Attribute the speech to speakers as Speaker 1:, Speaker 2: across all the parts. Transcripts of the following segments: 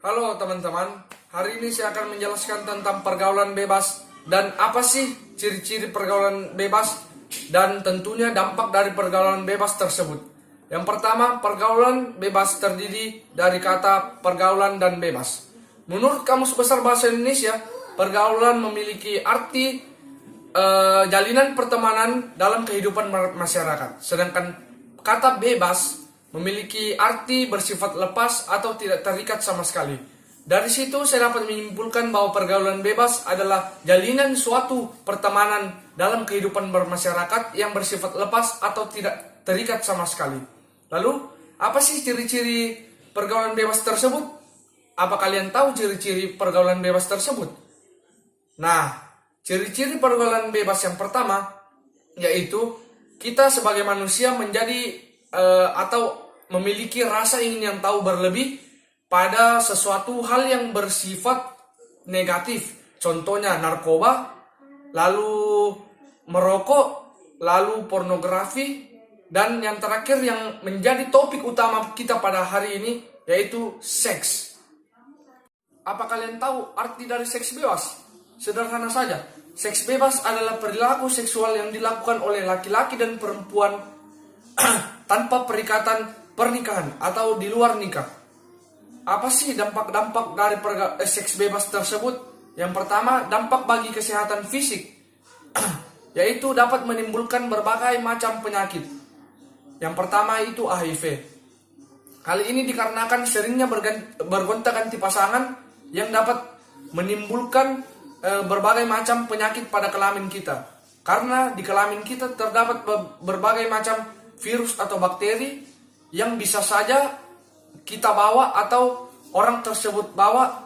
Speaker 1: Halo teman-teman, hari ini saya akan menjelaskan tentang pergaulan bebas dan apa sih ciri-ciri pergaulan bebas dan tentunya dampak dari pergaulan bebas tersebut. Yang pertama, pergaulan bebas terdiri dari kata pergaulan dan bebas. Menurut Kamus Besar Bahasa Indonesia, pergaulan memiliki arti jalinan pertemanan dalam kehidupan masyarakat. Sedangkan kata bebas memiliki arti bersifat lepas atau tidak terikat sama sekali. Dari situ saya dapat menyimpulkan bahwa pergaulan bebas adalah jalinan suatu pertemanan dalam kehidupan bermasyarakat yang bersifat lepas atau tidak terikat sama sekali. Lalu, apa sih ciri-ciri pergaulan bebas tersebut? Apa kalian tahu ciri-ciri pergaulan bebas tersebut? Nah, ciri-ciri pergaulan bebas yang pertama yaitu kita sebagai manusia menjadi atau memiliki rasa ingin yang tahu berlebih pada sesuatu hal yang bersifat negatif. Contohnya narkoba, lalu merokok, lalu pornografi, dan yang terakhir yang menjadi topik utama kita pada hari ini yaitu seks. Apa kalian tahu arti dari seks bebas? Sederhana saja, seks bebas adalah perilaku seksual yang dilakukan oleh laki-laki dan perempuan tanpa perikatan pernikahan atau di luar nikah. Apa sih dampak-dampak dari seks bebas tersebut? Yang pertama, dampak bagi kesehatan fisik, yaitu dapat menimbulkan berbagai macam penyakit. Yang pertama itu HIV. Hal ini dikarenakan seringnya bergonta-ganti pasangan yang dapat menimbulkan berbagai macam penyakit pada kelamin kita. Karena di kelamin kita terdapat berbagai macam virus atau bakteri yang bisa saja kita bawa atau orang tersebut bawa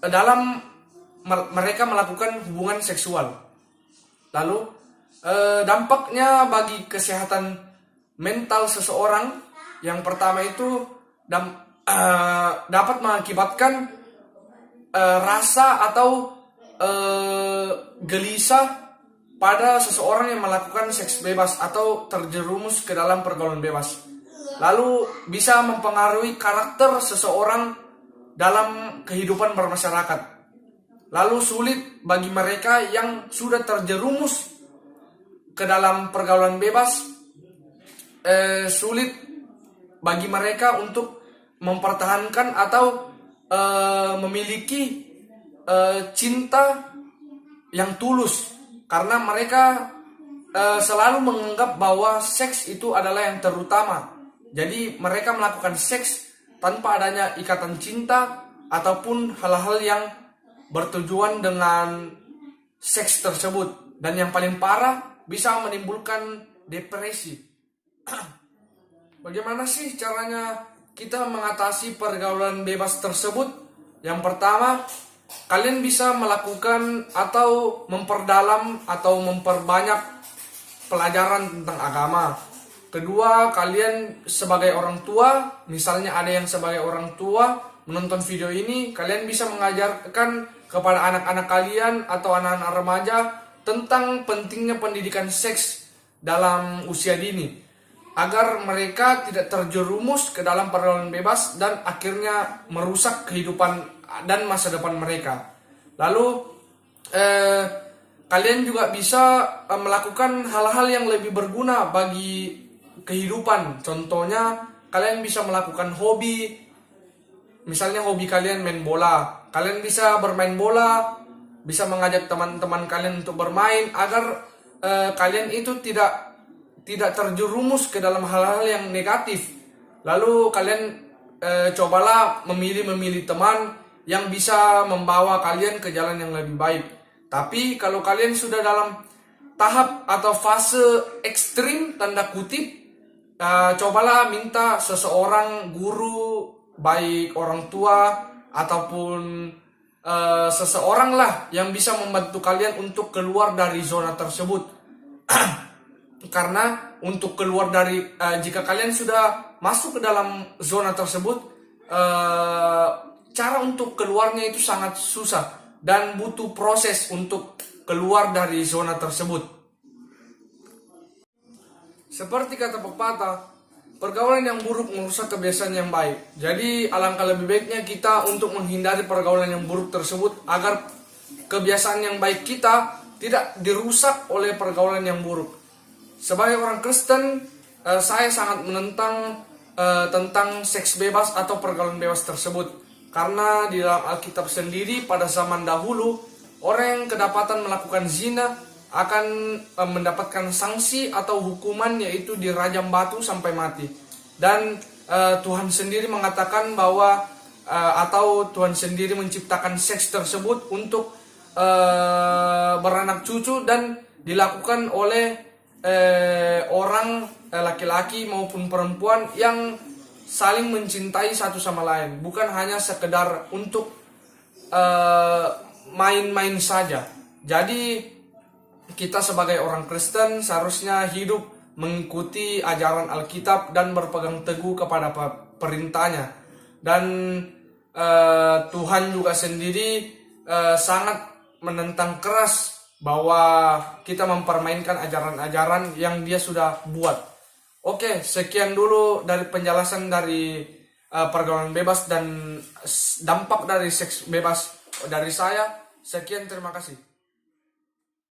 Speaker 1: dalam mereka melakukan hubungan seksual. Lalu dampaknya bagi kesehatan mental seseorang, yang pertama itu dapat mengakibatkan rasa atau gelisah pada seseorang yang melakukan seks bebas atau terjerumus ke dalam pergaulan bebas. Lalu bisa mempengaruhi karakter seseorang dalam kehidupan bermasyarakat. Lalu sulit bagi mereka yang sudah terjerumus ke dalam pergaulan bebas, sulit bagi mereka untuk mempertahankan atau memiliki cinta yang tulus. Karena mereka selalu menganggap bahwa seks itu adalah yang terutama. Jadi mereka melakukan seks tanpa adanya ikatan cinta ataupun hal-hal yang bertujuan dengan seks tersebut. Dan yang paling parah bisa menimbulkan depresi. Bagaimana sih caranya kita mengatasi pergaulan bebas tersebut? Yang pertama, kalian bisa melakukan atau memperdalam atau memperbanyak pelajaran tentang agama. Kedua, kalian sebagai orang tua, misalnya ada yang sebagai orang tua menonton video ini, kalian bisa mengajarkan kepada anak-anak kalian atau anak-anak remaja tentang pentingnya pendidikan seks dalam usia dini, agar mereka tidak terjerumus ke dalam pergaulan bebas dan akhirnya merusak kehidupan dan masa depan mereka. Lalu kalian juga bisa melakukan hal-hal yang lebih berguna bagi kehidupan. Contohnya kalian bisa melakukan hobi. Misalnya hobi kalian main bola. Kalian bisa bermain bola, bisa mengajak teman-teman kalian untuk bermain agar kalian itu tidak terjerumus ke dalam hal-hal yang negatif. Lalu kalian cobalah memilih teman yang bisa membawa kalian ke jalan yang lebih baik. Tapi kalau kalian sudah dalam tahap atau fase ekstrim tanda kutip, cobalah minta seseorang guru, baik orang tua ataupun seseorang lah yang bisa membantu kalian untuk keluar dari zona tersebut. Karena untuk keluar dari jika kalian sudah masuk ke dalam zona tersebut, cara untuk keluarnya itu sangat susah dan butuh proses untuk keluar dari zona tersebut. Seperti kata pepatah, pergaulan yang buruk merusak kebiasaan yang baik. Jadi alangkah lebih baiknya kita untuk menghindari pergaulan yang buruk tersebut agar kebiasaan yang baik kita tidak dirusak oleh pergaulan yang buruk. Sebagai orang Kristen, saya sangat menentang tentang seks bebas atau pergaulan bebas tersebut. Karena di dalam Alkitab sendiri pada zaman dahulu, orang yang kedapatan melakukan zina akan mendapatkan sanksi atau hukuman, yaitu dirajam batu sampai mati. Dan Tuhan sendiri mengatakan bahwa atau Tuhan sendiri menciptakan seks tersebut untuk beranak cucu dan dilakukan oleh orang laki-laki maupun perempuan yang saling mencintai satu sama lain, bukan hanya sekedar untuk main-main saja. Jadi kita sebagai orang Kristen seharusnya hidup mengikuti ajaran Alkitab dan berpegang teguh kepada perintahnya. Dan Tuhan juga sendiri sangat menentang keras bahwa kita mempermainkan ajaran-ajaran yang Dia sudah buat. Oke, sekian dulu dari penjelasan dari pergaulan bebas dan dampak dari seks bebas dari saya. Sekian, terima kasih.